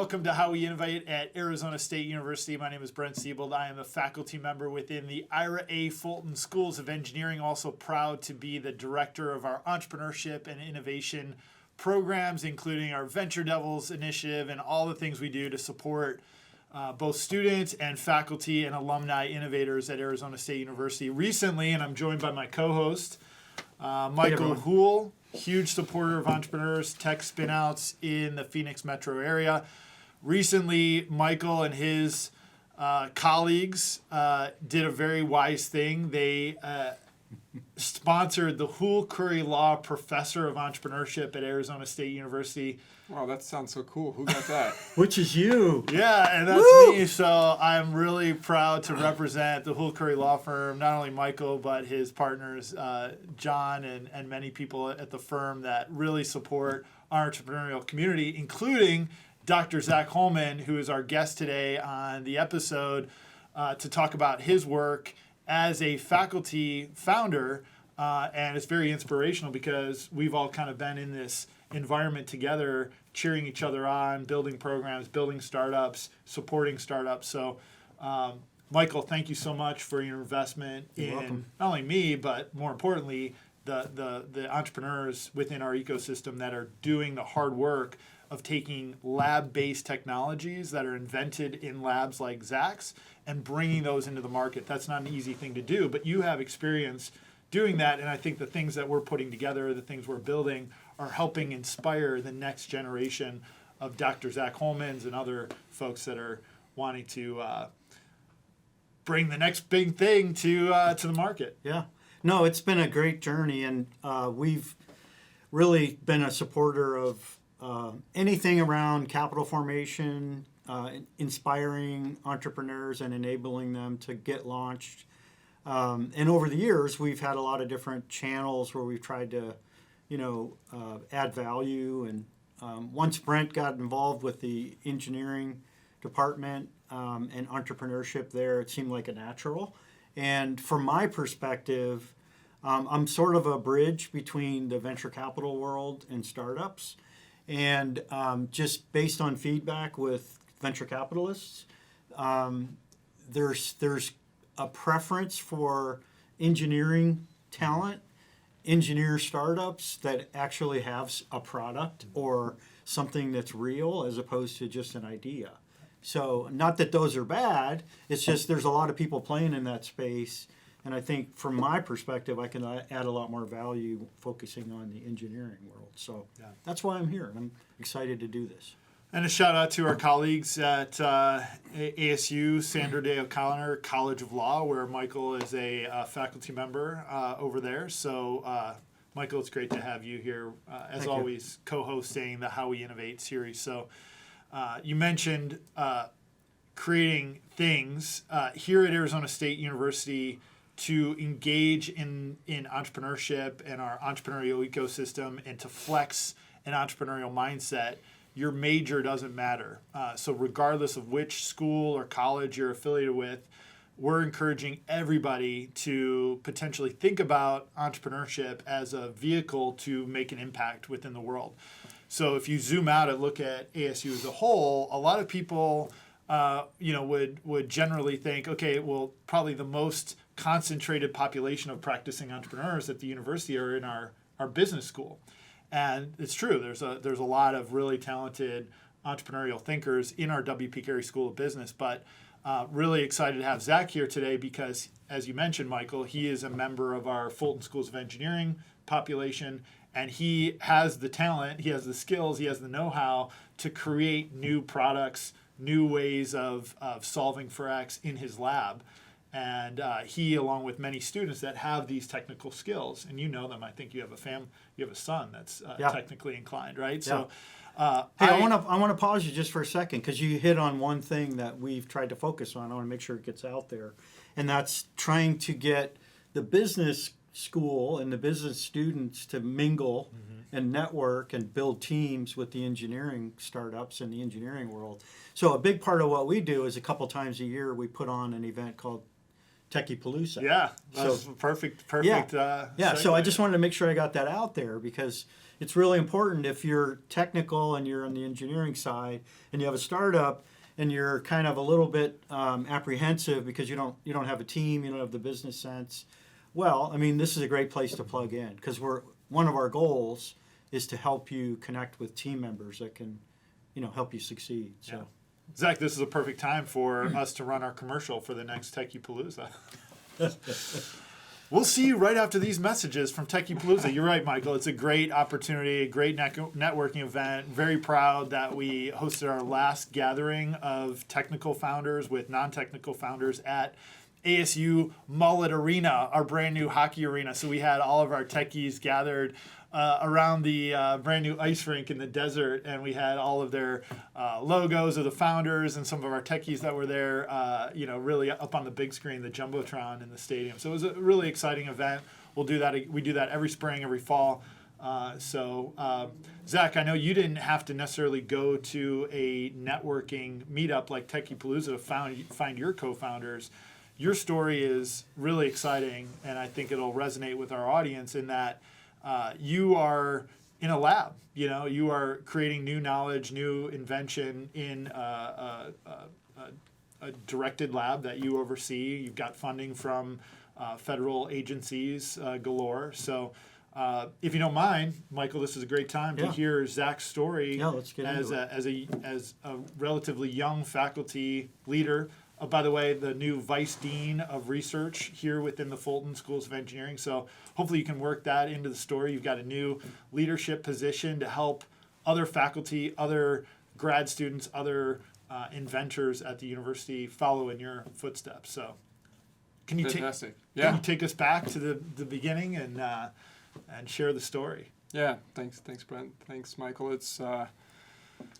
welcome to How We Innovate at Arizona State University. My name is Brent Siebold. I am a faculty member within the Ira A. Fulton Schools of Engineering, also proud to be the director of our entrepreneurship and innovation programs, including our Venture Devils initiative and all the things we do to support both students and faculty and alumni innovators at Arizona State University. Recently, and I'm joined by my co-host, Michael Hool, huge supporter of entrepreneurs, tech spinouts in the Phoenix metro area. Recently, Michael and his colleagues did a very wise thing. They sponsored the Hool Curry Law Professor of Entrepreneurship at Arizona State University. Wow, that sounds so cool. Who got that? Which is you. Yeah, and that's Woo! me. So I'm really proud to represent the Hool Curry Law Firm, not only Michael, but his partners, John, and many people at the firm that really support our entrepreneurial community, including Dr. Zak Holman, who is our guest today on the episode to talk about his work as a faculty founder. And it's very inspirational because we've all kind of been in this environment together, cheering each other on, building programs, building startups, supporting startups. So, Michael, thank you so much for your investment in not only me, but more importantly, the entrepreneurs within our ecosystem that are doing the hard work of taking lab-based technologies that are invented in labs like Zak's and bringing those into the market. That's not an easy thing to do, but you have experience doing that, and I think the things that we're putting together, the things we're building, are helping inspire the next generation of Dr. Zak Holmans and other folks that are wanting to bring the next big thing to the market. Yeah. No, it's been a great journey, and we've really been a supporter of anything around capital formation, inspiring entrepreneurs and enabling them to get launched. And over the years, we've had a lot of different channels where we've tried to, add value. And once Brent got involved with the engineering department and entrepreneurship there, it seemed like a natural. And from my perspective, I'm sort of a bridge between the venture capital world and startups. And just based on feedback with venture capitalists, there's a preference for engineering talent, engineer startups that actually have a product or something that's real as opposed to just an idea. So not that those are bad, it's just there's a lot of people playing in that space. And I think from my perspective, I can add a lot more value focusing on the engineering world. So that's why I'm here, and I'm excited to do this. And a shout out to our colleagues at ASU, Sandra Day O'Connor College of Law, where Michael is a faculty member over there. So, Michael, it's great to have you here, as always, co-hosting the How We Innovate series. So, you mentioned creating things here at Arizona State University to engage in entrepreneurship and our entrepreneurial ecosystem and to flex an entrepreneurial mindset. Your major doesn't matter. So regardless of which school or college you're affiliated with, we're encouraging everybody to potentially think about entrepreneurship as a vehicle to make an impact within the world. So if you zoom out and look at ASU as a whole, a lot of people would generally think, okay, well, probably the most concentrated population of practicing entrepreneurs at the university are in our business school. And it's true. There's a lot of really talented entrepreneurial thinkers in our W.P. Carey School of Business. But really excited to have Zak here today because, as you mentioned, Michael, he is a member of our Fulton Schools of Engineering population, and he has the talent, he has the skills, he has the know-how to create new products, new ways of solving for X in his lab. And he, along with many students that have these technical skills, and you know them. I think you have a son that's technically inclined, right? Yeah. So, I want to pause you just for a second because you hit on one thing that we've tried to focus on. I want to make sure it gets out there, and that's trying to get the business school and the business students to mingle and network and build teams with the engineering startups in the engineering world. So a big part of what we do is a couple times a year we put on an event called Techie-Palooza. Yeah, that's So- perfect. Yeah, so I segue. just wanted to make sure I got that out there because it's really important if you're technical and you're on the engineering side and you have a startup and you're kind of a little bit apprehensive because you don't have a team, you don't have the business sense. Well, I mean, this is a great place to plug in because one of our goals is to help you connect with team members that can, help you succeed. So. Yeah. Zach, this is a perfect time for us to run our commercial for the next Techie Palooza. We'll see you right after these messages from Techie Palooza. You're right, Michael. It's a great opportunity, a great networking event. Very proud that we hosted our last gathering of technical founders with non-technical founders at ASU Mullet Arena, our brand new hockey arena. So we had all of our techies gathered around the brand new ice rink in the desert, and we had all of their logos of the founders and some of our techies that were there, really up on the big screen, the Jumbotron in the stadium. So it was a really exciting event. We'll do that. We do that every spring, every fall. Zach, I know you didn't have to necessarily go to a networking meetup like Techie Palooza to find your co-founders. Your story is really exciting, and I think it'll resonate with our audience in that you are in a lab. You are creating new knowledge, new invention in a directed lab that you oversee. You've got funding from federal agencies galore. So if you don't mind, Michael, this is a great time to hear Zach's story. Yeah, let's get into it. As a relatively young faculty leader. By the way, the new Vice Dean of Research here within the Fulton Schools of Engineering. So hopefully you can work that into the story. You've got a new leadership position to help other faculty, other grad students, other inventors at the university follow in your footsteps. So can you Fantastic. Can you take us back to the beginning and share the story? Yeah, thanks, Brent. Thanks, Michael. It's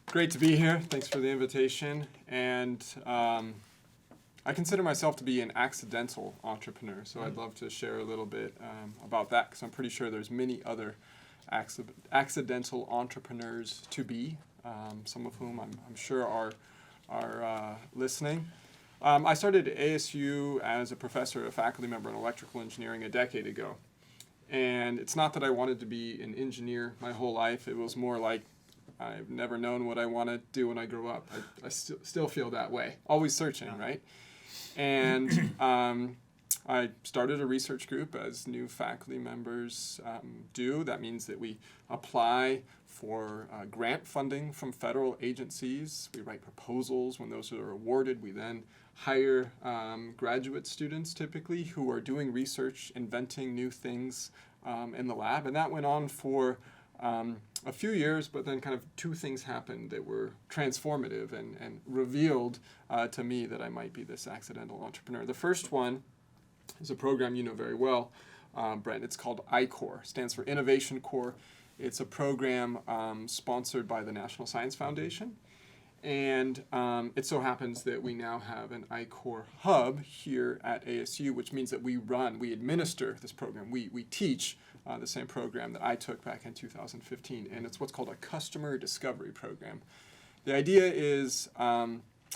great to be here. Thanks for the invitation. And I consider myself to be an accidental entrepreneur, so I'd love to share a little bit about that because I'm pretty sure there's many other accidental entrepreneurs to be, some of whom I'm sure are listening. I started at ASU as a professor, a faculty member in electrical engineering a decade ago. And it's not that I wanted to be an engineer my whole life. It was more like I've never known what I want to do when I grow up. I still feel that way. Always searching, right? And I started a research group as new faculty members do. That means that we apply for grant funding from federal agencies. We write proposals. When those are awarded, we then hire graduate students typically who are doing research, inventing new things in the lab. And that went on for a few years, but then kind of two things happened that were transformative and revealed to me that I might be this accidental entrepreneur. The first one is a program you know very well, Brent. It's called I-Corps, stands for Innovation Corps. It's a program sponsored by the National Science Foundation. And it so happens that we now have an I-Corps hub here at ASU, which means that we administer this program. We teach the same program that I took back in 2015, and it's what's called a customer discovery program. The idea is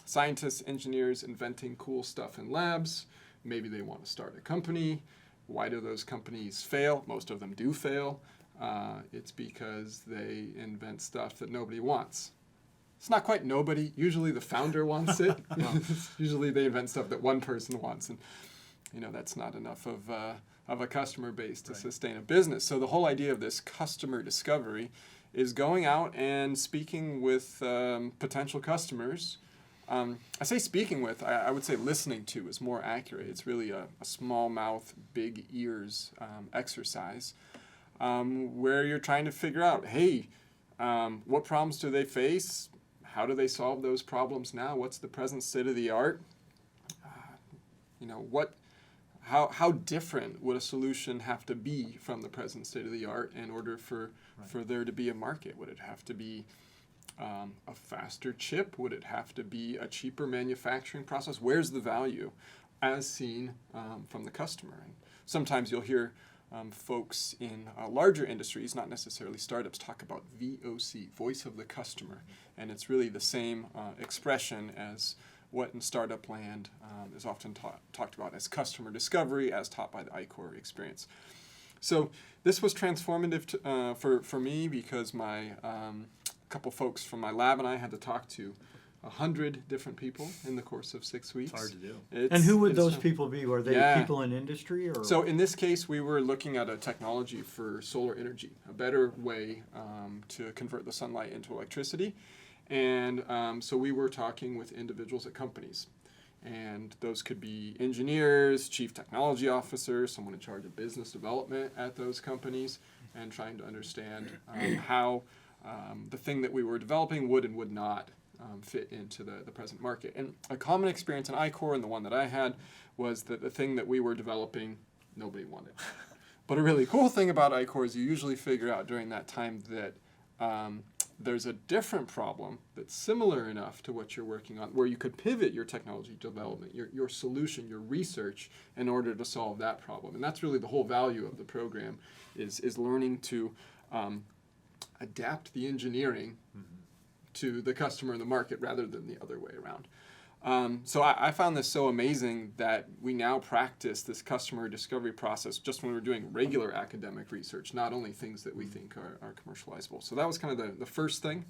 scientists, engineers inventing cool stuff in labs. Maybe they want to start a company. Why do those companies fail? Most of them do fail. It's because they invent stuff that nobody wants. It's not quite nobody. Usually the founder wants it. Usually they invent stuff that one person wants, and that's not enough of a customer base to sustain a business. So the whole idea of this customer discovery is going out and speaking with potential customers. I say speaking with, I would say listening to is more accurate. It's really a small mouth, big ears exercise where you're trying to figure out, hey, what problems do they face? How do they solve those problems now? What's the present state of the art? How different would a solution have to be from the present state of the art in order for there to be a market? Would it have to be a faster chip? Would it have to be a cheaper manufacturing process? Where's the value as seen from the customer? And sometimes you'll hear folks in larger industries, not necessarily startups, talk about VOC, voice of the customer. And it's really the same expression as what in startup land is often talked about as customer discovery, as taught by the iCore experience. So this was transformative for me because my couple folks from my lab and I had to talk to 100 different people in the course of 6 weeks. It's hard to do. And who would those people be? Were they people in industry? Or? So in this case, we were looking at a technology for solar energy, a better way to convert the sunlight into electricity. And so we were talking with individuals at companies. And those could be engineers, chief technology officers, someone in charge of business development at those companies, and trying to understand how the thing that we were developing would and would not fit into the present market. And a common experience in iCore, and the one that I had, was that the thing that we were developing, nobody wanted. But a really cool thing about iCore is you usually figure out during that time that there's a different problem that's similar enough to what you're working on, where you could pivot your technology development, your solution, your research, in order to solve that problem. And that's really the whole value of the program, is learning to adapt the engineering to the customer and the market rather than the other way around. So I found this so amazing that we now practice this customer discovery process just when we're doing regular academic research, not only things that we think are commercializable. So that was kind of the first thing.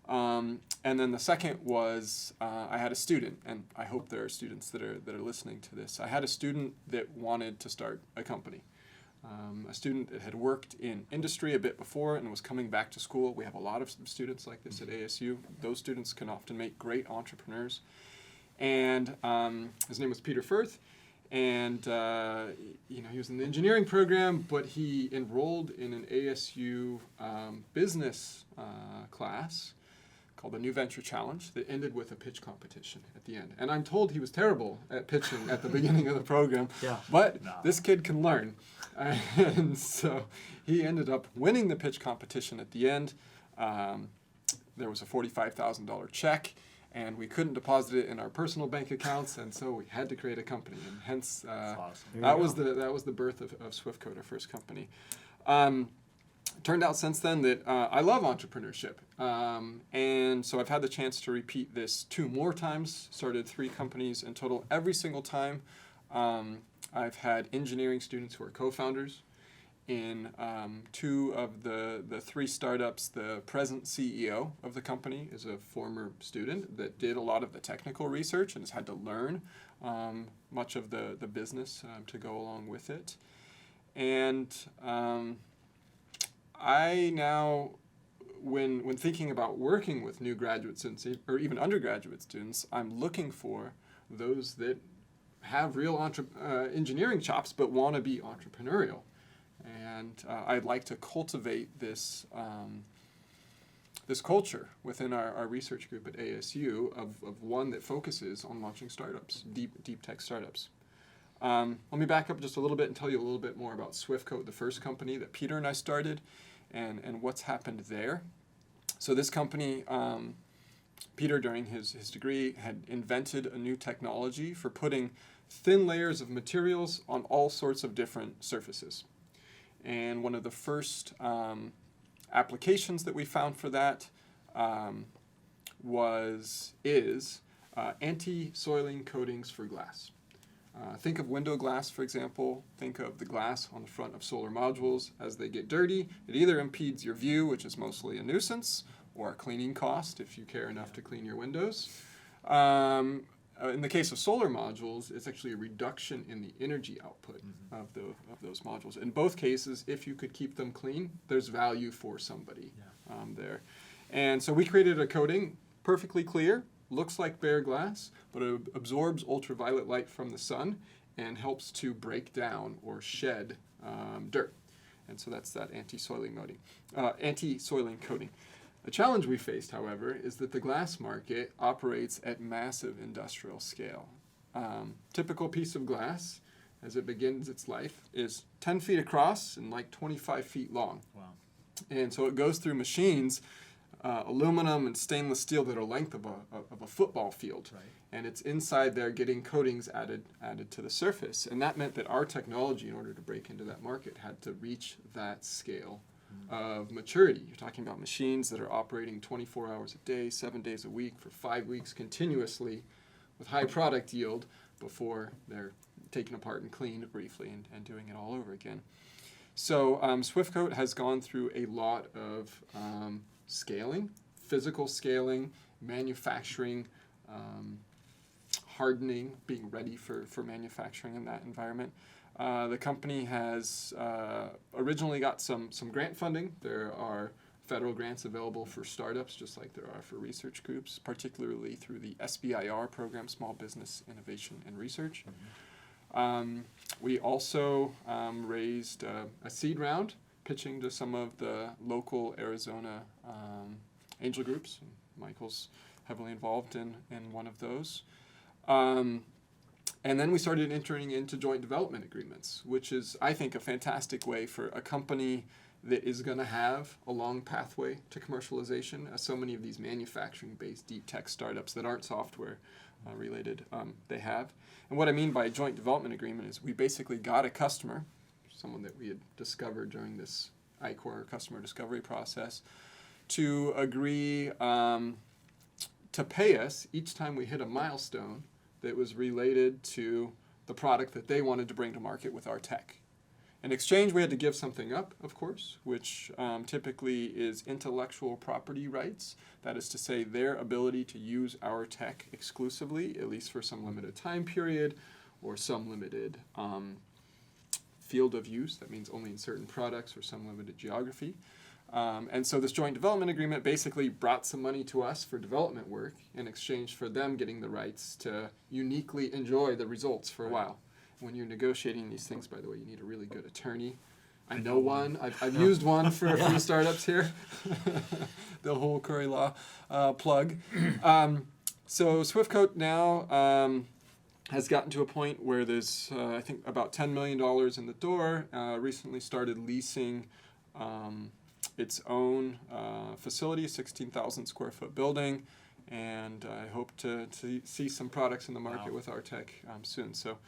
And then the second was I had a student, and I hope there are students that are listening to this. I had a student that wanted to start a company. A student that had worked in industry a bit before and was coming back to school. We have a lot of students like this at ASU. Those students can often make great entrepreneurs. And his name was Peter Firth, and he was in the engineering program, but he enrolled in an ASU business class called the New Venture Challenge that ended with a pitch competition at the end. And I'm told he was terrible at pitching at the beginning of the program, but this kid can learn. And so he ended up winning the pitch competition at the end. There was a $45,000 check, and we couldn't deposit it in our personal bank accounts, and so we had to create a company. And hence, awesome. that was the birth of SwiftCode, our first company. Turned out since then that I love entrepreneurship. And so I've had the chance to repeat this 2 more times, started 3 companies in total. Every single time, I've had engineering students who are co-founders. In 2 of the 3 startups, the present CEO of the company is a former student that did a lot of the technical research and has had to learn much of the business to go along with it. And I now, when thinking about working with new graduate students or even undergraduate students, I'm looking for those that have real engineering chops but want to be entrepreneurial. And I'd like to cultivate this this culture within our research group at ASU of one that focuses on launching startups, deep tech startups. Let me back up just a little bit and tell you a little bit more about SwiftCode, the first company that Peter and I started, and what's happened there. So this company, Peter, during his degree, had invented a new technology for putting thin layers of materials on all sorts of different surfaces. And one of the first applications that we found for that is anti-soiling coatings for glass. Think of window glass, for example. Think of the glass on the front of solar modules. As they get dirty, it either impedes your view, which is mostly a nuisance, or a cleaning cost if you care enough to clean your windows. In the case of solar modules, it's actually a reduction in the energy output of those modules. In both cases, if you could keep them clean, there's value for somebody there. And so we created a coating, perfectly clear, looks like bare glass, but it absorbs ultraviolet light from the sun and helps to break down or shed dirt. And so that's that anti-soiling coating. The challenge we faced, however, is that the glass market operates at massive industrial scale. Typical piece of glass, as it begins its life, is 10 feet across and like 25 feet long. Wow. And so it goes through machines, aluminum and stainless steel that are length of a football field. Right. And it's inside there getting coatings added to the surface. And that meant that our technology, in order to break into that market, had to reach that scale of maturity. You're talking about machines that are operating 24 hours a day, 7 days a week, for 5 weeks continuously, with high product yield before they're taken apart and cleaned briefly and doing it all over again. So Swiftcoat has gone through a lot of scaling, physical scaling, manufacturing, hardening, being ready for manufacturing in that environment. The company has originally got some grant funding. There are federal grants available for startups, just like there are for research groups, particularly through the SBIR program, Small Business Innovation and Research. We also raised a seed round, pitching to some of the local Arizona angel groups. Michael's heavily involved in one of those. And then we started entering into joint development agreements, which is, I think, a fantastic way for a company that is going to have a long pathway to commercialization, as so many of these manufacturing-based deep tech startups that aren't software related, they have. And what I mean by joint development agreement is we basically got a customer, someone that we had discovered during this ICOR customer discovery process, to agree to pay us each time we hit a milestone that was related to the product that they wanted to bring to market with our tech. In exchange, we had to give something up, of course, which typically is intellectual property rights. That is to say, their ability to use our tech exclusively, at least for some limited time period, or some limited field of use. That means only in certain products or some limited geography. And so this joint development agreement basically brought some money to us for development work in exchange for them getting the rights to uniquely enjoy the results for a while. When you're negotiating these things, by the way, you need a really good attorney. I know one. I've used one for a few startups here. The whole Curry Law plug. So Swiftcoat now has gotten to a point where there's, I think, about $10 million in the door. Recently started leasing its own facility, 16,000 square foot building, and I hope to see some products in the market with our tech soon. So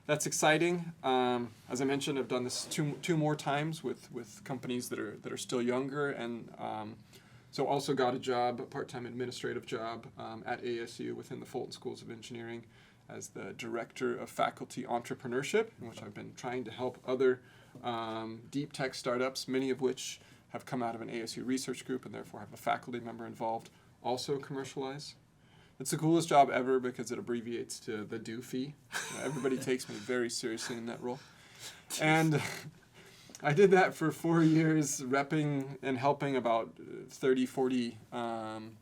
that's exciting. As I mentioned, I've done this two more times with companies that are still younger, and so also got a part-time administrative job at ASU within the Fulton Schools of Engineering as the Director of Faculty Entrepreneurship, in which I've been trying to help other deep tech startups, many of which have come out of an ASU research group and therefore have a faculty member involved, also commercialize. It's the coolest job ever because it abbreviates to the doofy. Everybody takes me very seriously in that role. And I did that for 4 years, repping and helping about 30, 40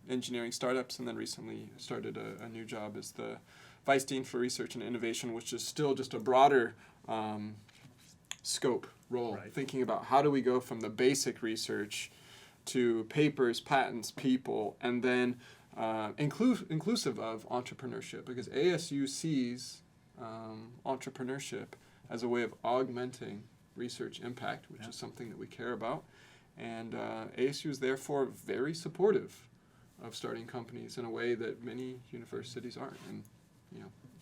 engineering startups, and then recently started a new job as the Vice Dean for Research and Innovation, which is still just a broader scope role, thinking about how do we go from the basic research to papers, patents, people, and then inclusive of entrepreneurship, because ASU sees entrepreneurship as a way of augmenting research impact, which is something that we care about. And ASU is therefore very supportive of starting companies in a way that many universities aren't. And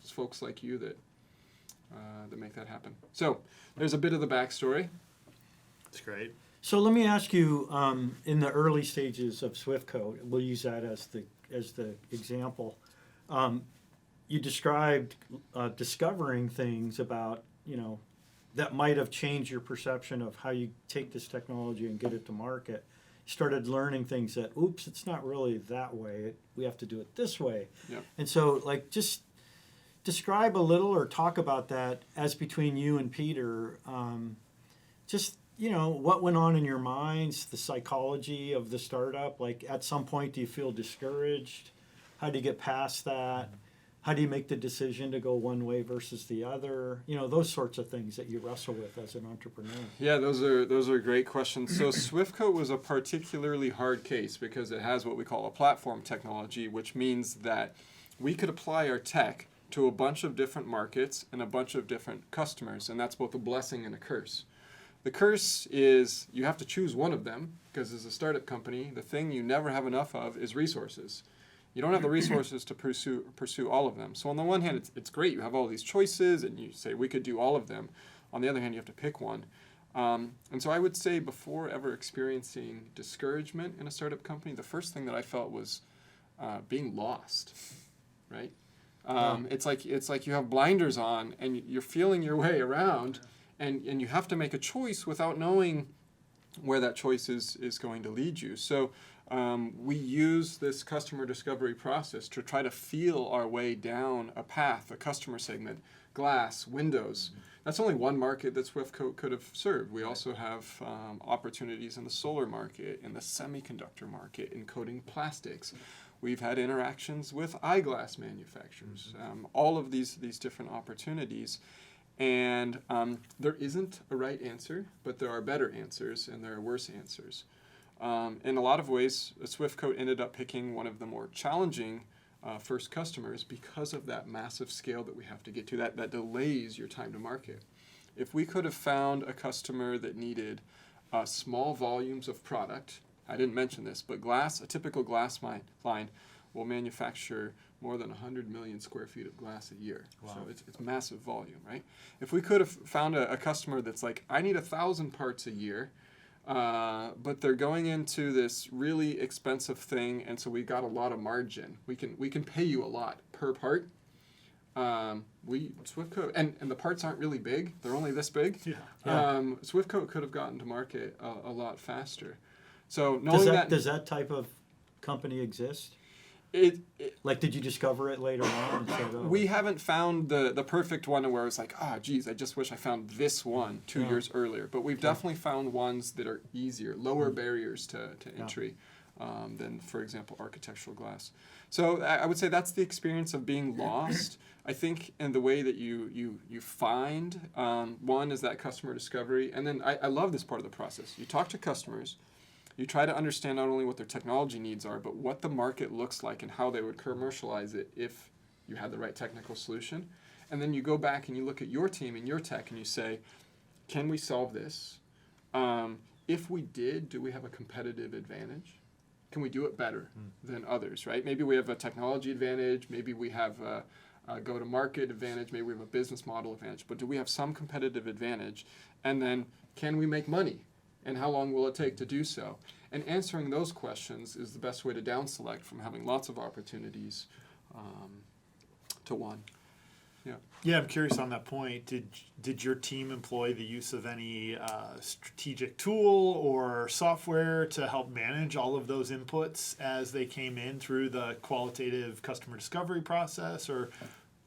it's folks like you that make that happen. So there's a bit of the backstory. That's great. So let me ask you, in the early stages of Swiftcoat, we'll use that as the example. You described discovering things about that might have changed your perception of how you take this technology and get it to market. You started learning things that, oops, it's not really that way. We have to do it this way. Yep. And so, just describe a little or talk about that as between you and Peter. What went on in your minds, the psychology of the startup. Like, at some point, do you feel discouraged? How do you get past that? How do you make the decision to go one way versus the other? Those sorts of things that you wrestle with as an entrepreneur. Yeah, those are great questions. So Swiftcoat was a particularly hard case because it has what we call a platform technology, which means that we could apply our tech to a bunch of different markets and a bunch of different customers, and that's both a blessing and a curse. The curse is you have to choose one of them, because as a startup company, the thing you never have enough of is resources. You don't have the resources to pursue all of them. So on the one hand, it's great. You have all these choices, and you say, we could do all of them. On the other hand, you have to pick one. And so I would say before ever experiencing discouragement in a startup company, the first thing that I felt was being lost, right? It's like you have blinders on and you're feeling your way around, and you have to make a choice without knowing where that choice is going to lead you. So we use this customer discovery process to try to feel our way down a path, a customer segment, glass, windows. That's only one market that SwiftCoat could have served. We also have opportunities in the solar market, in the semiconductor market, in coating plastics. We've had interactions with eyeglass manufacturers, all of these different opportunities. And there isn't a right answer, but there are better answers and there are worse answers. In a lot of ways, SwiftCoat ended up picking one of the more challenging first customers because of that massive scale that we have to get to, that delays your time to market. If we could have found a customer that needed small volumes of product, I didn't mention this, but a typical glass line will manufacture more than 100 million square feet of glass a year. Wow. So it's massive volume, right? If we could have found a customer that's like, I need 1,000 parts a year, but they're going into this really expensive thing, and so we got a lot of margin. We can pay you a lot per part. SwiftCoat, and the parts aren't really big. They're only this big. Yeah. SwiftCoat could have gotten to market a lot faster. So knowing does that type of company exist? Like, did you discover it later on? And said, oh. We haven't found the perfect one where it's like, geez, I just wish I found this one 2 years earlier. But we've definitely found ones that are easier, lower barriers to entry than, for example, architectural glass. So I would say that's the experience of being lost. I think in the way that you find, one is that customer discovery. And then I love this part of the process. You talk to customers. You try to understand not only what their technology needs are, but what the market looks like and how they would commercialize it if you had the right technical solution. And then you go back and you look at your team and your tech and you say, can we solve this? If we did, do we have a competitive advantage? Can we do it better than others, right? Maybe we have a technology advantage. Maybe we have a go-to-market advantage. Maybe we have a business model advantage. But do we have some competitive advantage? And then can we make money? And how long will it take to do so? And answering those questions is the best way to down select from having lots of opportunities to one. Yeah. Yeah, I'm curious on that point. Did your team employ the use of any strategic tool or software to help manage all of those inputs as they came in through the qualitative customer discovery process? Or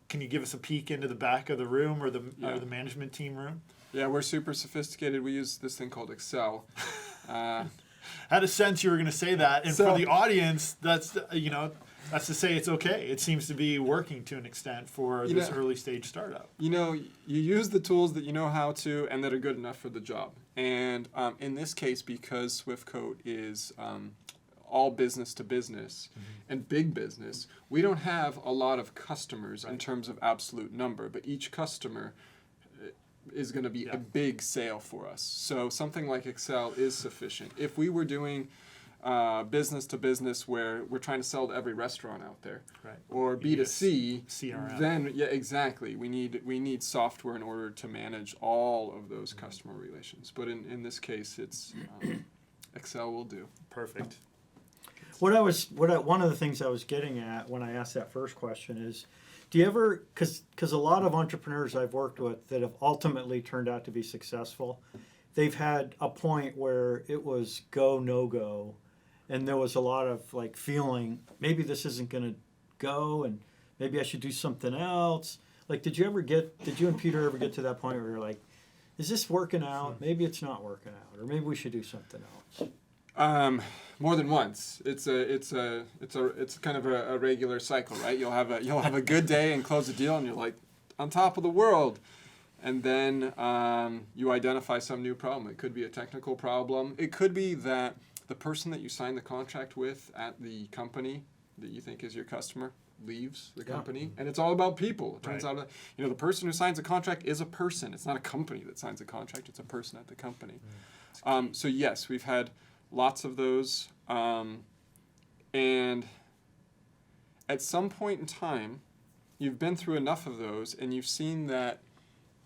can you give us a peek into the back of the room or the management team room? Yeah, we're super sophisticated. We use this thing called Excel. I had a sense you were going to say that, and for the audience, that's to say it's okay. It seems to be working to an extent for this early stage startup. You use the tools that you know how to and that are good enough for the job. And in this case, because SwiftCoat is all business to business and big business, we don't have a lot of customers in terms of absolute number, but each customer is going to be a big sale for us. So something like Excel is sufficient. If we were doing business to business where we're trying to sell to every restaurant out there, or B2C, CRM. then exactly. We need software in order to manage all of those customer relations. But in this case, it's Excel will do. Perfect. One of the things I was getting at when I asked that first question is, do you ever, because a lot of entrepreneurs I've worked with that have ultimately turned out to be successful, they've had a point where it was go, no go, and there was a lot of like feeling, maybe this isn't going to go, and maybe I should do something else. Like, did you and Peter ever get to that point where you're like, is this working out? Maybe it's not working out, or maybe we should do something else? More than once. It's kind of a regular cycle, right? You'll have a good day and close a deal, and you're like on top of the world, and then you identify some new problem. It could be a technical problem. It could be that the person that you signed the contract with at the company that you think is your customer leaves the company, and it's all about people. It turns out that the person who signs a contract is a person. It's not a company that signs a contract. It's a person at the company. So yes, we've had lots of those, and at some point in time, you've been through enough of those, and you've seen that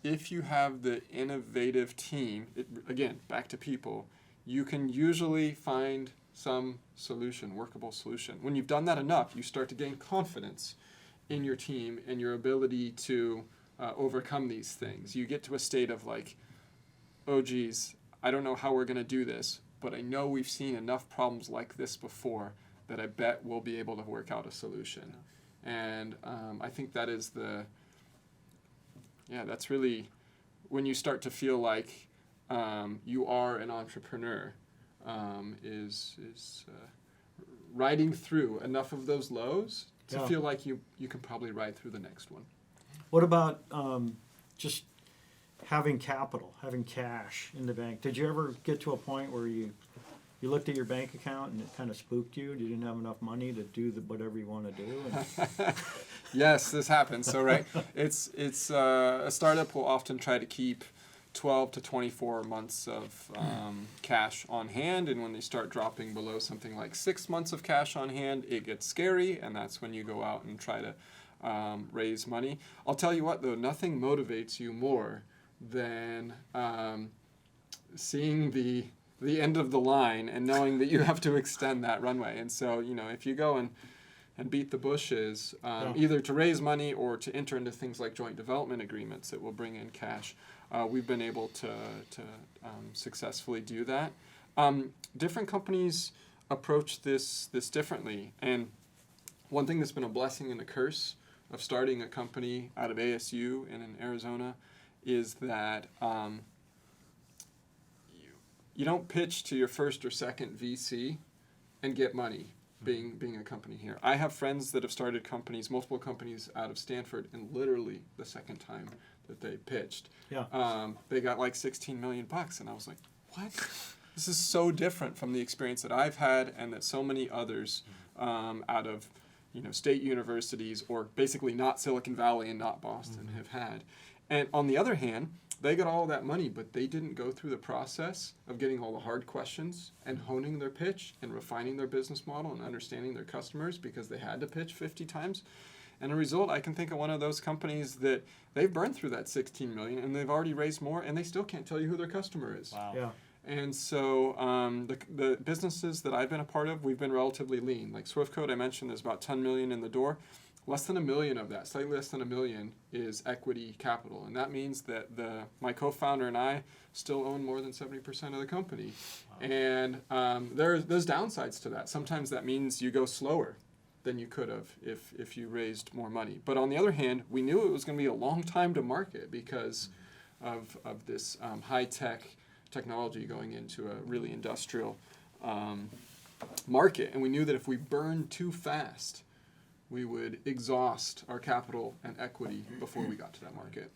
if you have the innovative team, again, back to people, you can usually find some solution, workable solution. When you've done that enough, you start to gain confidence in your team and your ability to overcome these things. You get to a state of like, oh geez, I don't know how we're going to do this, but I know we've seen enough problems like this before that I bet we'll be able to work out a solution. And I think that is that's really when you start to feel like you are an entrepreneur, is riding through enough of those lows to feel like you can probably ride through the next one. What about just having capital, having cash in the bank? Did you ever get to a point where you looked at your bank account and it kind of spooked you? You didn't have enough money to do whatever you want to do? Yes, this happens. So it's a startup will often try to keep 12 to 24 months of cash on hand, and when they start dropping below something like 6 months of cash on hand, it gets scary, and that's when you go out and try to raise money. I'll tell you what, though, nothing motivates you more than seeing the end of the line and knowing that you have to extend that runway. And so, if you go and beat the bushes, either to raise money or to enter into things like joint development agreements that will bring in cash, we've been able to successfully do that. Different companies approach this differently. And one thing that's been a blessing and a curse of starting a company out of ASU and in Arizona is that you don't pitch to your first or second VC and get money being a company here. I have friends that have started companies, multiple companies out of Stanford, and literally the second time that they pitched, they got like $16 million, and I was like, what? This is so different from the experience that I've had and that so many others out of state universities or basically not Silicon Valley and not Boston have had. And on the other hand, they got all that money, but they didn't go through the process of getting all the hard questions and honing their pitch and refining their business model and understanding their customers because they had to pitch 50 times. And a result, I can think of one of those companies that they've burned through that $16 million and they've already raised more and they still can't tell you who their customer is. Wow. Yeah. And so the businesses that I've been a part of, we've been relatively lean. Like SwiftCode, I mentioned, there's about $10 million in the door. Less than $1 million of that, slightly less than $1 million, is equity capital. And that means that my co-founder and I still own more than 70% of the company. Wow. And there's downsides to that. Sometimes that means you go slower than you could have if you raised more money. But on the other hand, we knew it was going to be a long time to market because of this high-tech technology going into a really industrial market. And we knew that if we burned too fast, we would exhaust our capital and equity before we got to that market.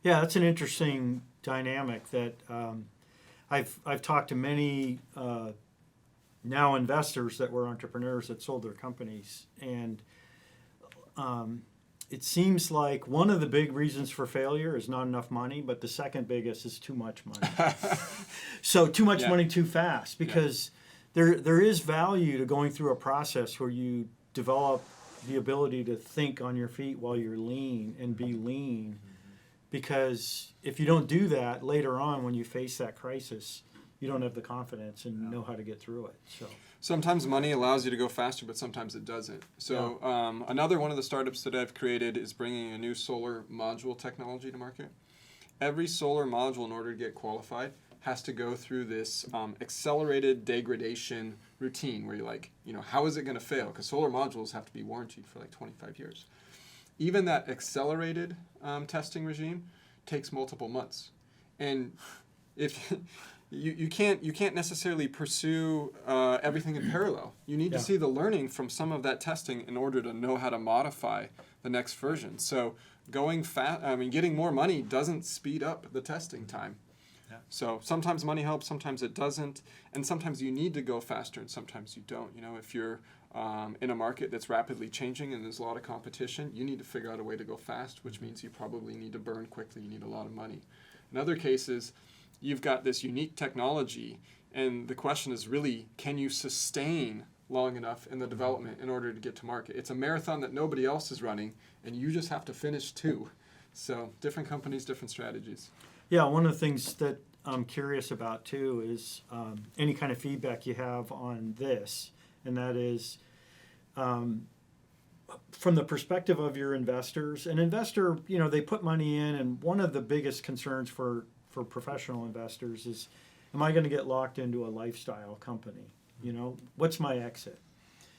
Yeah, that's an interesting dynamic that I've talked to many now investors that were entrepreneurs that sold their companies, and it seems like one of the big reasons for failure is not enough money, but the second biggest is too much money. So too much money too fast, because there is value to going through a process where you develop the ability to think on your feet while you're lean and be lean, because if you don't do that later on when you face that crisis, you don't have the confidence and know how to get through it. So sometimes money allows you to go faster, but sometimes it doesn't. So another one of the startups that I've created is bringing a new solar module technology to market. Every solar module, in order to get qualified, has to go through this accelerated degradation routine where you're like, how is it going to fail? Because solar modules have to be warranted for like 25 years. Even that accelerated testing regime takes multiple months. And if you can't necessarily pursue everything in parallel. You need to see the learning from some of that testing in order to know how to modify the next version. So getting more money doesn't speed up the testing time. Yeah. So sometimes money helps, sometimes it doesn't, and sometimes you need to go faster, and sometimes you don't. If you're in a market that's rapidly changing and there's a lot of competition, you need to figure out a way to go fast, which means you probably need to burn quickly. You need a lot of money. In other cases, you've got this unique technology, and the question is really, can you sustain long enough in the development in order to get to market? It's a marathon that nobody else is running, and you just have to finish too. So different companies, different strategies. Yeah, one of the things that I'm curious about too is any kind of feedback you have on this, and that is from the perspective of your investors, an investor, they put money in, and one of the biggest concerns for professional investors is, am I going to get locked into a lifestyle company? What's my exit?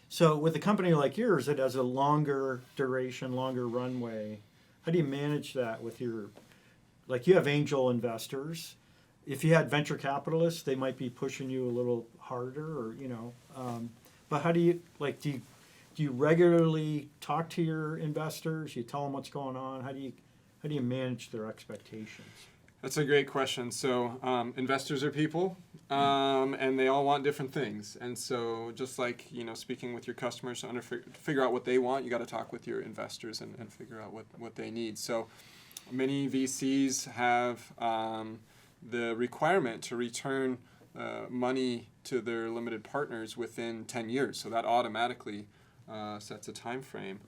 So with a company like yours that has a longer duration, longer runway, how do you manage that with your, like you have angel investors. If you had venture capitalists, they might be pushing you a little harder, or but how do you do you regularly talk to your investors? You tell them what's going on. How do you manage their expectations? That's a great question. So investors are people, and they all want different things. And so just like, speaking with your customers to figure out what they want, you got to talk with your investors and figure out what they need. So many VCs have the requirement to return money to their limited partners within 10 years. So that automatically sets a time frame,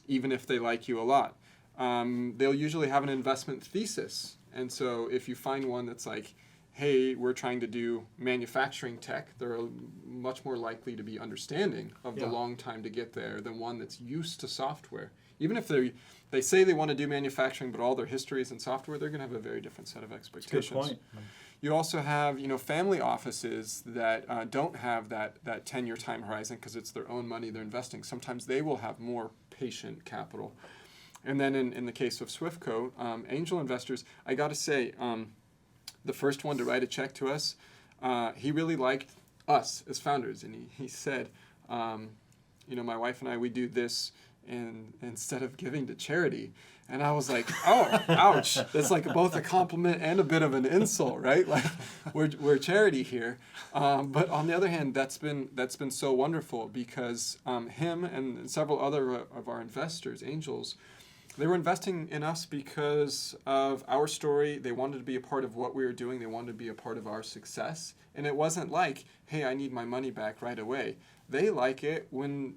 even if they like you a lot. They'll usually have an investment thesis. And so if you find one that's like, hey, we're trying to do manufacturing tech, they're much more likely to be understanding of the long time to get there than one that's used to software. Even if they say they want to do manufacturing, but all their history is in software, they're going to have a very different set of expectations. Good point. You also have, family offices that don't have that 10-year time horizon because it's their own money they're investing. Sometimes they will have more patient capital. And then in the case of Swiftco, angel investors, I got to say, the first one to write a check to us, he really liked us as founders. And he said, my wife and I, we do this instead of giving to charity. And I was like, oh, ouch. That's like both a compliment and a bit of an insult, right? Like we're charity here. But on the other hand, that's been so wonderful because him and several other of our investors, angels, they were investing in us because of our story. They wanted to be a part of what we were doing. They wanted to be a part of our success. And it wasn't like, hey, I need my money back right away. They like it when,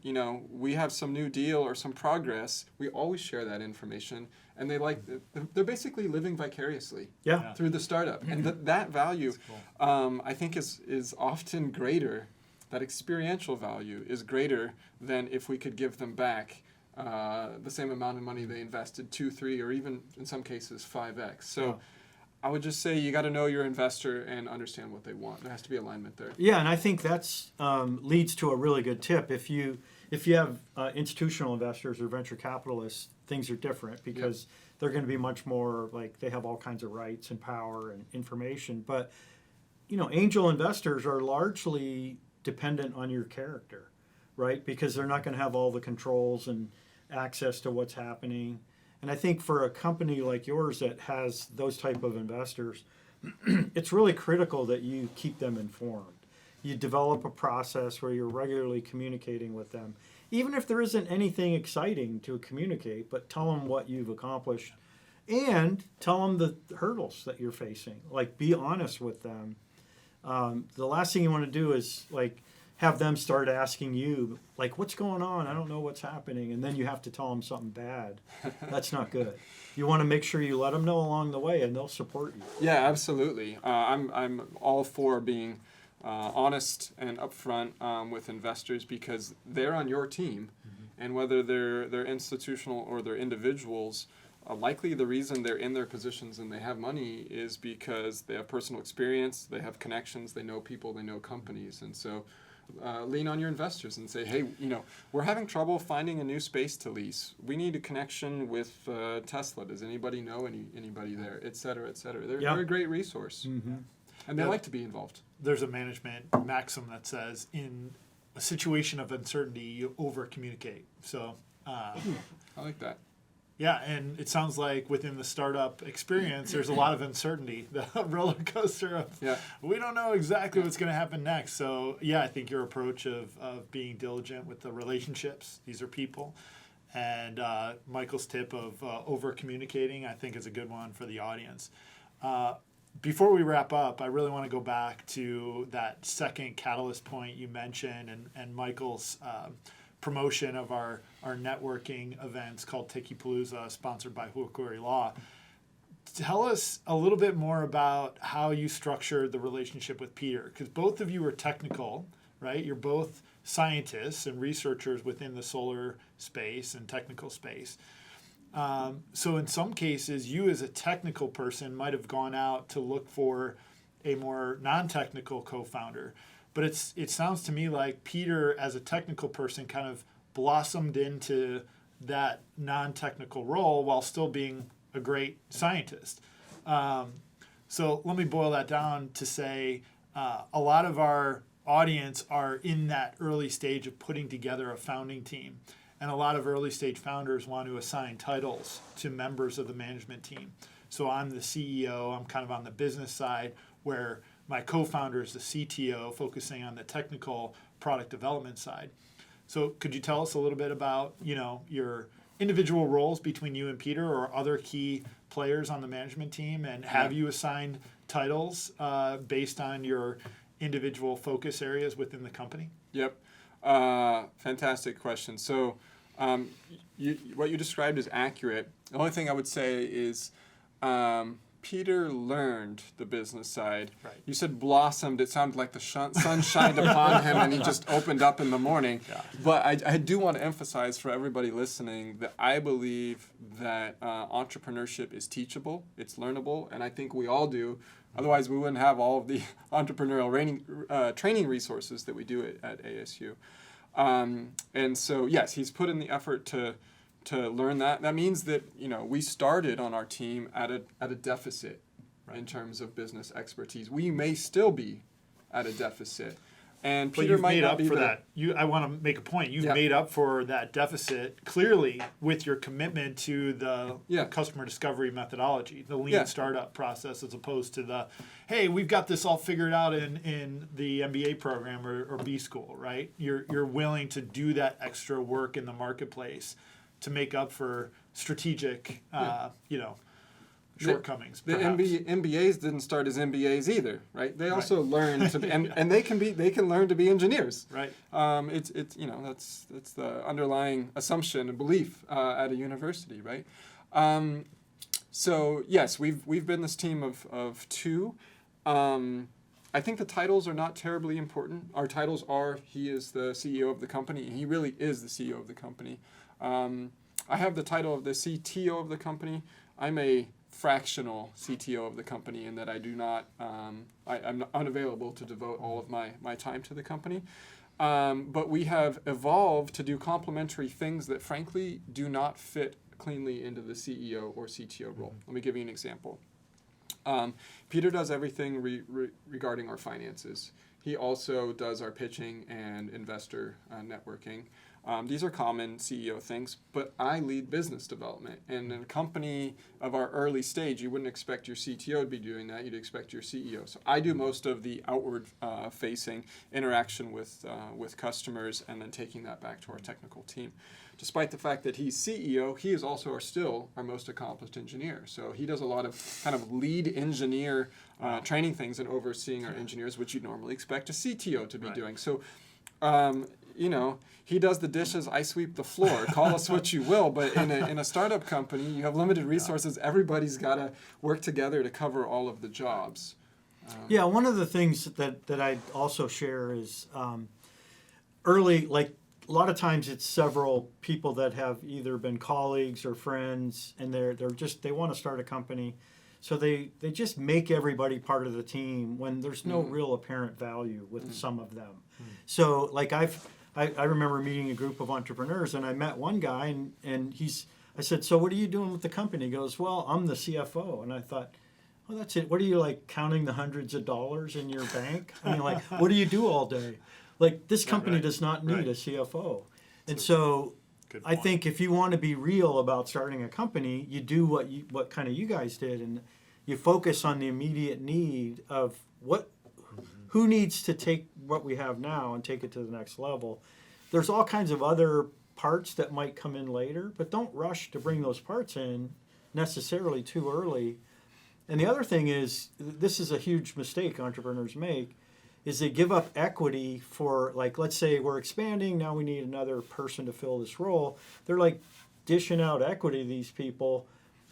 we have some new deal or some progress. We always share that information. And they're basically living vicariously through the startup. And that value, cool. I think is often greater. That experiential value is greater than if we could give them back the same amount of money they invested, 2, 3, or even in some cases 5x. So I would just say you got to know your investor and understand what they want. There has to be alignment there. Yeah, and I think that's leads to a really good tip. If you have institutional investors or venture capitalists, things are different because they're going to be much more like they have all kinds of rights and power and information. But angel investors are largely dependent on your character, right? Because they're not going to have all the controls and access to what's happening. And I think for a company like yours that has those type of investors, it's really critical that you keep them informed. You develop a process where you're regularly communicating with them, even if there isn't anything exciting to communicate, but tell them what you've accomplished and tell them the hurdles that you're facing. Like, be honest with them. The last thing you want to do is have them start asking you, what's going on? I don't know what's happening. And then you have to tell them something bad. That's not good. You want to make sure you let them know along the way, and they'll support you. Yeah, absolutely. I'm all for being honest and upfront with investors because they're on your team. Mm-hmm. And whether they're institutional or they're individuals, likely the reason they're in their positions and they have money is because they have personal experience, they have connections, they know people, they know companies. And so lean on your investors and say, hey, we're having trouble finding a new space to lease. We need a connection with Tesla. Does anybody know anybody there, et cetera, et cetera. They're a great resource. Mm-hmm. And they like to be involved. There's a management maxim that says in a situation of uncertainty, you over-communicate. So I like that. Yeah, and it sounds like within the startup experience, there's a lot of uncertainty, the roller coaster of we don't know exactly what's going to happen next. So, I think your approach of being diligent with the relationships, these are people, and Michael's tip of over-communicating, I think is a good one for the audience. Before we wrap up, I really want to go back to that second catalyst point you mentioned and Michael's promotion of our networking events called Tiki-Palooza, sponsored by Huakuri Law. Tell us a little bit more about how you structured the relationship with Peter, because both of you are technical, right? You're both scientists and researchers within the solar space and technical space. So in some cases, you as a technical person might have gone out to look for a more non-technical co-founder. But it sounds to me like Peter, as a technical person, kind of blossomed into that non-technical role while still being a great scientist. So let me boil that down to say a lot of our audience are in that early stage of putting together a founding team. And a lot of early stage founders want to assign titles to members of the management team. So I'm the CEO, I'm kind of on the business side, where my co-founder is the CTO, focusing on the technical product development side. So could you tell us a little bit about, your individual roles between you and Peter or other key players on the management team, and have you assigned titles based on your individual focus areas within the company? Yep. Fantastic question. So what you described is accurate. The only thing I would say is Peter learned the business side. Right. You said blossomed. It sounded like the sun shined upon him and he just opened up in the morning. Yeah. But I do want to emphasize for everybody listening that I believe that entrepreneurship is teachable, it's learnable, and I think we all do. Otherwise, we wouldn't have all of the entrepreneurial training resources that we do at ASU. And so, yes, he's put in the effort to learn that. That means that we started on our team at a deficit in terms of business expertise. We may still be at a deficit, and But Peter you've might made not up be for there. that. I want to make a point. You've Yeah. made up for that deficit clearly with your commitment to the Yeah. customer discovery methodology, the lean Yeah. startup process, as opposed to the, hey, we've got this all figured out in the MBA program or B school, right? You're willing to do that extra work in the marketplace to make up for strategic, shortcomings. The perhaps. MBAs didn't start as MBAs either, right? They also learn to be, and they can learn to be engineers. Right. It's that's the underlying assumption and belief at a university, right? So yes, we've been this team of two. I think the titles are not terribly important. Our titles are, he is the CEO of the company. He really is the CEO of the company. I have the title of the CTO of the company. I'm a fractional CTO of the company in that I do not, I'm unavailable to devote all of my time to the company. But we have evolved to do complementary things that frankly do not fit cleanly into the CEO or CTO role. Let me give you an example. Peter does everything regarding our finances. He also does our pitching and investor networking. These are common CEO things, but I lead business development. And in a company of our early stage, you wouldn't expect your CTO to be doing that. You'd expect your CEO. So I do most of the outward facing interaction with customers and then taking that back to our technical team. Despite the fact that he's CEO, he is also still our most accomplished engineer. So he does a lot of kind of lead engineer training things and overseeing our engineers, which you'd normally expect a CTO to be doing. So, he does the dishes, I sweep the floor. Call us what you will, but in a startup company, you have limited resources. Everybody's got to work together to cover all of the jobs. Yeah, one of the things that I'd also share is early, like a lot of times it's several people that have either been colleagues or friends, and they want to start a company. So they just make everybody part of the team when there's no real apparent value with some of them. So like I remember meeting a group of entrepreneurs, and I met one guy, and I said, so what are you doing with the company? He goes, well, I'm the CFO. And I thought, oh, that's it. What are you, like, counting the hundreds of dollars in your bank? I mean, like, what do you do all day? Like, this company does not need a CFO. And so I think if you want to be real about starting a company, you do what kind of you guys did, and you focus on the immediate need of who needs to take what we have now and take it to the next level. There's all kinds of other parts that might come in later, but don't rush to bring those parts in necessarily too early. And the other thing is, this is a huge mistake entrepreneurs make, is they give up equity for, like, let's say we're expanding, now we need another person to fill this role. They're like dishing out equity to these people,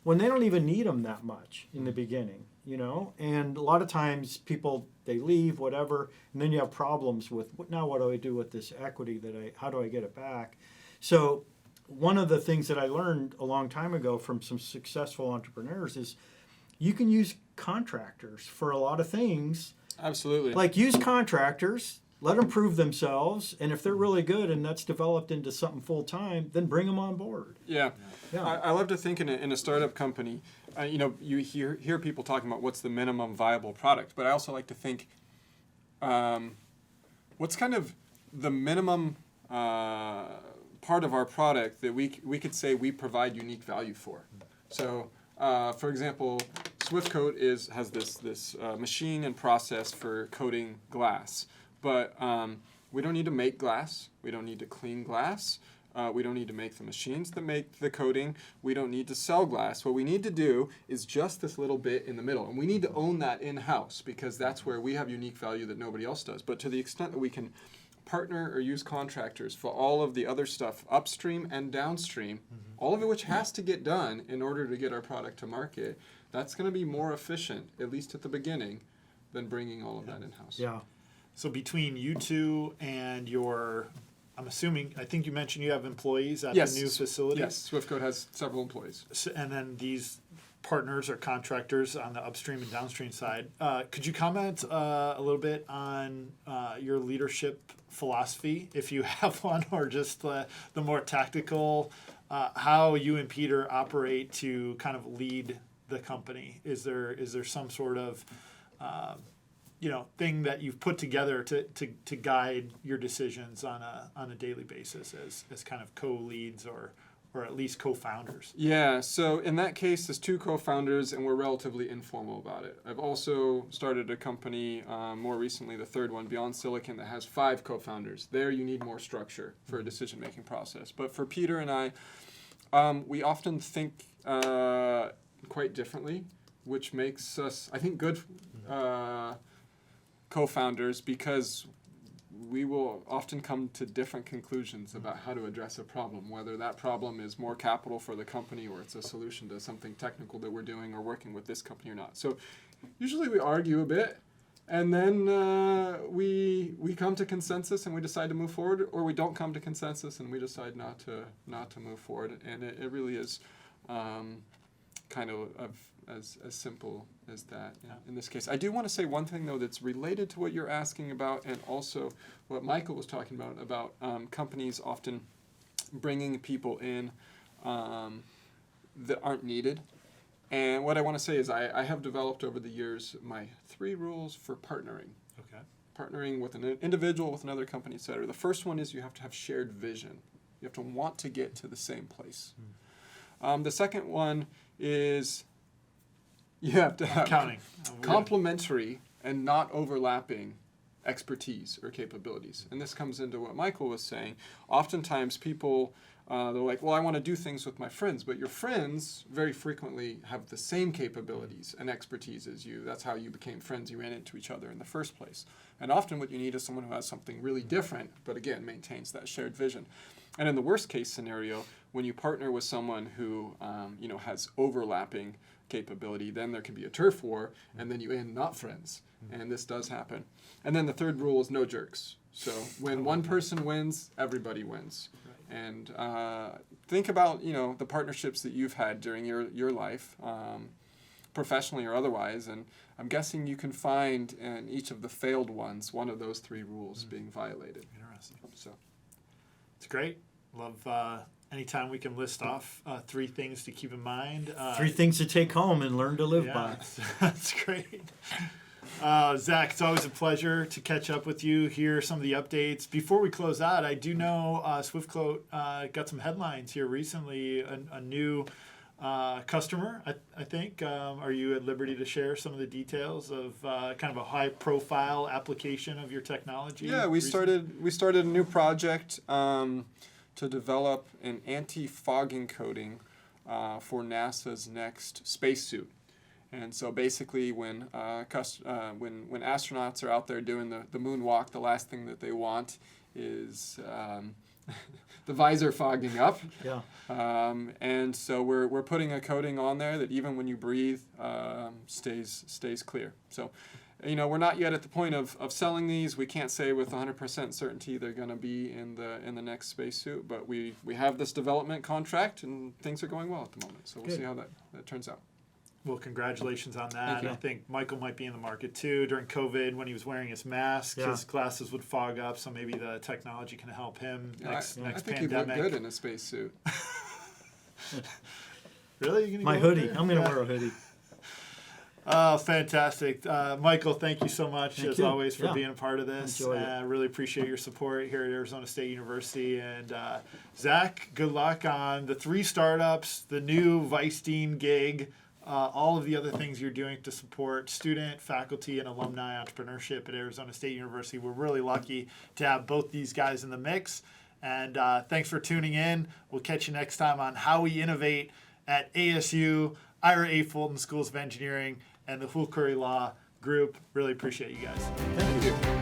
when they don't even need them that much in the beginning, you know? And a lot of times people, they leave, whatever, and then you have problems with, now what do I do with this equity how do I get it back? So one of the things that I learned a long time ago from some successful entrepreneurs is you can use contractors for a lot of things. Absolutely. Like use contractors, let them prove themselves, and if they're really good and that's developed into something full time, then bring them on board. Yeah. Yeah. I love to think in a startup company, you know, you hear people talking about what's the minimum viable product, but I also like to think, what's kind of the minimum part of our product that we could say we provide unique value for. So, for example, SwiftCoat has this machine and process for coating glass, but we don't need to make glass. We don't need to clean glass. We don't need to make the machines that make the coating. We don't need to sell glass. What we need to do is just this little bit in the middle. And we need to own that in-house because that's where we have unique value that nobody else does. But to the extent that we can partner or use contractors for all of the other stuff upstream and downstream, all of it which has to get done in order to get our product to market, that's going to be more efficient, at least at the beginning, than bringing all of that in-house. Yeah. So between you two and your, I'm assuming, I think you mentioned you have employees at the new facility? Yes, SwiftCoat has several employees. So, and then these partners or contractors on the upstream and downstream side. Could you comment a little bit on your leadership philosophy, if you have one, or just the more tactical, how you and Peter operate to kind of lead the company? Is there some sort of thing that you've put together to guide your decisions on a daily basis as kind of co-leads or at least co-founders? Yeah, so in that case, there's two co-founders, and we're relatively informal about it. I've also started a company more recently, the third one, Beyond Silicon, that has 5 co-founders. There you need more structure for a decision-making process. But for Peter and I, we often think quite differently, which makes us, I think, good co-founders because we will often come to different conclusions about how to address a problem, whether that problem is more capital for the company or it's a solution to something technical that we're doing or working with this company or not. So usually we argue a bit, and then we come to consensus and we decide to move forward, or we don't come to consensus and we decide not to move forward. And it really is kind of as simple as that in this case. I do want to say one thing, though, that's related to what you're asking about, and also what Michael was talking about companies often bringing people in that aren't needed. And what I want to say is I have developed over the years my 3 rules for partnering. Okay. Partnering with an individual, with another company, etc. The first one is you have to have shared vision. You have to want to get to the same place. The second one is you have to have complementary and not overlapping expertise or capabilities. And this comes into what Michael was saying. Oftentimes people, they're like, well, I want to do things with my friends, but your friends very frequently have the same capabilities and expertise as you. That's how you became friends. You ran into each other in the first place. And often what you need is someone who has something really different, but again, maintains that shared vision. And in the worst case scenario, when you partner with someone who has overlapping capability, then there can be a turf war, and then you end not friends. And this does happen. And then the third rule is no jerks. So when one person wins, everybody wins. Right. And think about the partnerships that you've had during your life, professionally or otherwise, and I'm guessing you can find in each of the failed ones one of those 3 rules being violated. Interesting. So it's great. Love anytime we can list off 3 things to keep in mind. 3 things to take home and learn to live by. That's great. Zach, it's always a pleasure to catch up with you, hear some of the updates. Before we close out, I do know SwiftCoat got some headlines here recently, a new customer, I think. Are you at liberty to share some of the details of kind of a high-profile application of your technology? Yeah, we started a new project to develop an anti-fogging coating for NASA's next spacesuit. And so basically when astronauts are out there doing the moonwalk, the last thing that they want is the visor fogging up. Yeah. And so we're putting a coating on there that even when you breathe, stays clear. So, we're not yet at the point of selling these. We can't say with 100% certainty they're going to be in the next spacesuit, but we have this development contract and things are going well at the moment. So we'll Good. see how that turns out. Well, congratulations on that. Thank you. I think Michael might be in the market too. During COVID, when he was wearing his mask, Yeah. his glasses would fog up, so maybe the technology can help him next I think pandemic. he'd look good in a spacesuit. Really? You gonna My go with hoodie. it? I'm going to Yeah. wear a hoodie. Oh, fantastic. Michael, thank you so much, Thank as you. always, for Yeah. being a part of this. Enjoyed it. Really appreciate your support here at Arizona State University. And Zach, good luck on the 3 startups, the new Vice Dean gig, all of the other things you're doing to support student, faculty, and alumni entrepreneurship at Arizona State University. We're really lucky to have both these guys in the mix. And thanks for tuning in. We'll catch you next time on How We Innovate at ASU, Ira A. Fulton Schools of Engineering, and the Hool Curry Law Group. Really appreciate you guys. Thank you.